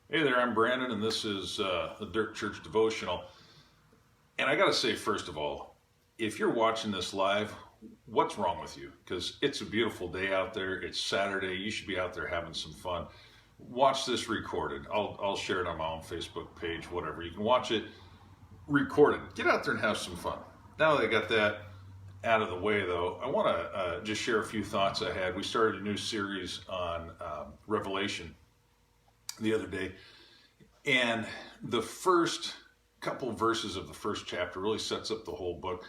Hey there, I'm Brandon, and this is the Dirt Church Devotional. And I got to say, first of all, if you're watching this live, what's wrong with you? Because it's a beautiful day out there. It's Saturday. You should be out there having some fun. Watch this recorded. I'll share it on my own Facebook page, whatever. You can watch it recorded. Get out there and have some fun. Now that I got that out of the way, though, I want to just share a few thoughts I had. We started a new series on Revelation the other day, and the first couple verses of the first chapter really sets up the whole book.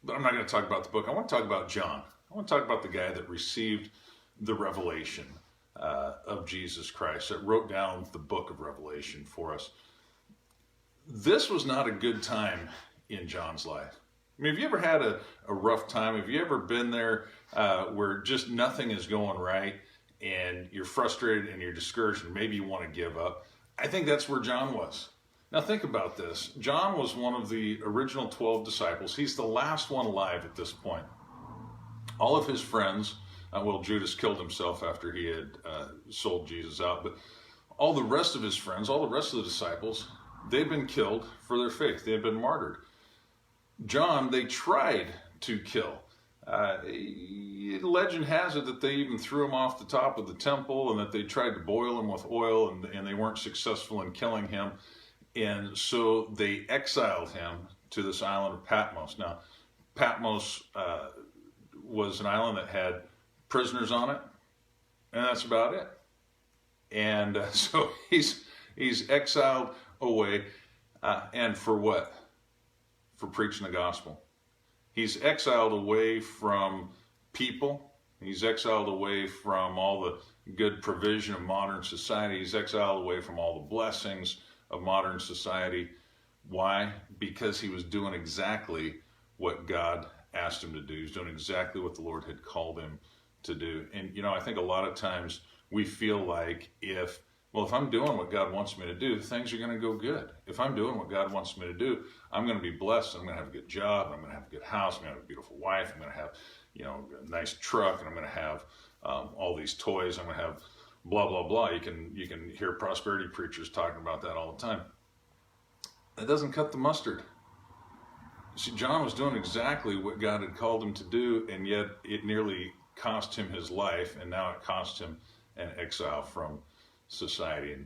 But I'm not going to talk about the book. I want to talk about John. I want to talk about the guy that received the revelation of Jesus Christ, that wrote down the book of Revelation for us. This was not a good time in John's life. I mean, have you ever had a rough time? Have you ever been there where just nothing is going right and you're frustrated and you're discouraged and maybe you want to give up? I think that's where John was. Now think about this. John was one of the original 12 disciples. He's the last one alive at this point. All of his friends, Judas killed himself after he had sold Jesus out, but all the rest of his friends, all the rest of the disciples, they've been killed for their faith. They've been martyred. John, they tried to kill. Legend has it that they even threw him off the top of the temple and that they tried to boil him with oil and they weren't successful in killing him. And so they exiled him to this island of Patmos. Now, Patmos was an island that had prisoners on it, and that's about it. And so he's exiled away, and for what? For preaching the gospel. He's exiled away from people. He's exiled away from all the good provision of modern society. He's exiled away from all the blessings of modern society. Why? Because he was doing exactly what God asked him to do. He's doing exactly what the Lord had called him to do. And, I think a lot of times we feel like if I'm doing what God wants me to do, things are going to go good. If I'm doing what God wants me to do, I'm going to be blessed. I'm going to have a good job. I'm going to have a good house. I'm going to have a beautiful wife. I'm going to have, a nice truck, and I'm going to have all these toys. I'm going to have blah, blah, blah. You can hear prosperity preachers talking about that all the time. That doesn't cut the mustard. See, John was doing exactly what God had called him to do, and yet it nearly cost him his life, and now it cost him an exile from society.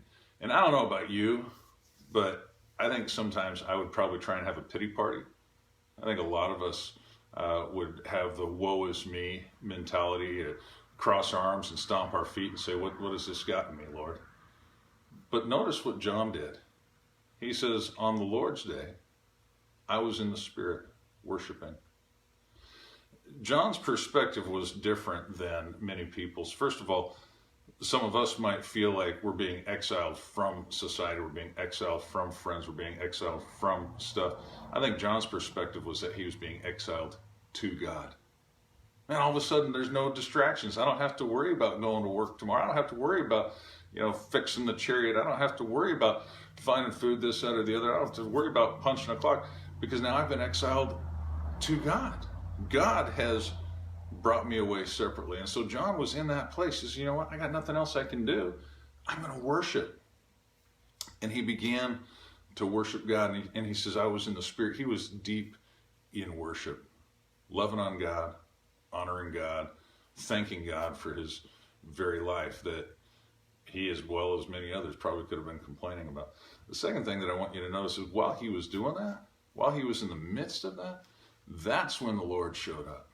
And I don't know about you, but I think sometimes I would probably try and have a pity party. I think a lot of us would have the woe is me mentality, cross our arms and stomp our feet and say, what has this gotten me, Lord? But notice what John did. He says, on the Lord's day, I was in the Spirit worshiping. John's perspective was different than many people's. First of all, some of us might feel like we're being exiled from society, we're being exiled from friends, we're being exiled from stuff. I think John's perspective was that he was being exiled to God. Man, all of a sudden there's no distractions. I don't have to worry about going to work tomorrow. I don't have to worry about, fixing the chariot. I don't have to worry about finding food, this, that, or the other. I don't have to worry about punching a clock because now I've been exiled to God. God has brought me away separately. And so John was in that place. He says, you know what? I got nothing else I can do. I'm going to worship. And he began to worship God. And he says, I was in the Spirit. He was deep in worship, loving on God, honoring God, thanking God for his very life that he, as well as many others, probably could have been complaining about. The second thing that I want you to notice is while he was doing that, while he was in the midst of that, that's when the Lord showed up.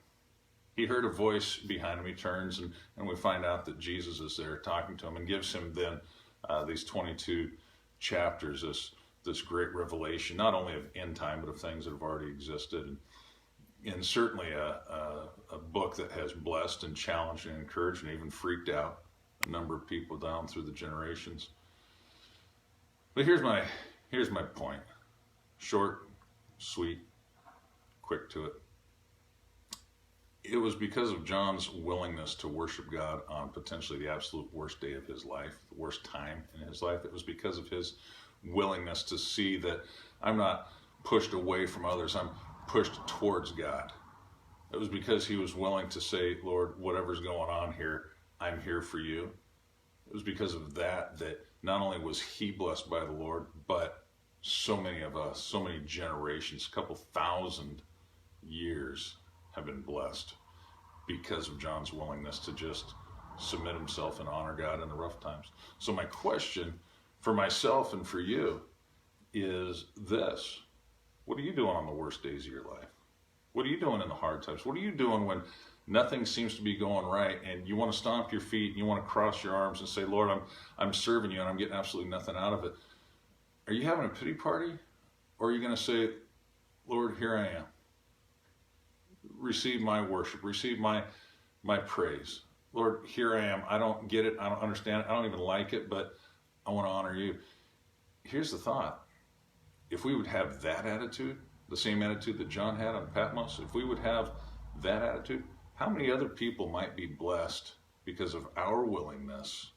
He heard a voice behind him. He turns, and we find out that Jesus is there talking to him and gives him then these 22 chapters, this great revelation, not only of end time, but of things that have already existed. And certainly a book that has blessed and challenged and encouraged and even freaked out a number of people down through the generations. But here's my point. Short, sweet, quick to it. It was because of John's willingness to worship God on potentially the absolute worst day of his life, the worst time in his life. It was because of his willingness to see that I'm not pushed away from others, I'm pushed towards God. It was because he was willing to say, Lord, whatever's going on here, I'm here for you. It was because of that not only was he blessed by the Lord, but so many of us, so many generations, a couple thousand years have been blessed because of John's willingness to just submit himself and honor God in the rough times. So my question for myself and for you is this: what are you doing on the worst days of your life? What are you doing in the hard times? What are you doing when nothing seems to be going right and you want to stomp your feet and you want to cross your arms and say, Lord, I'm serving you and I'm getting absolutely nothing out of it? Are you having a pity party? Or are you going to say, Lord, here I am. Receive my worship. Receive my praise. Lord, here I am. I don't get it. I don't understand it. I don't even like it, but I want to honor you. Here's the thought. If we would have that attitude, the same attitude that John had on Patmos, if we would have that attitude, how many other people might be blessed because of our willingness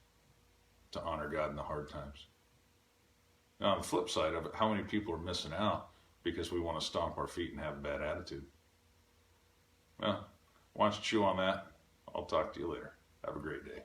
to honor God in the hard times? Now, on the flip side of it, how many people are missing out because we want to stomp our feet and have a bad attitude? Well, why don't you chew on that? I'll talk to you later. Have a great day.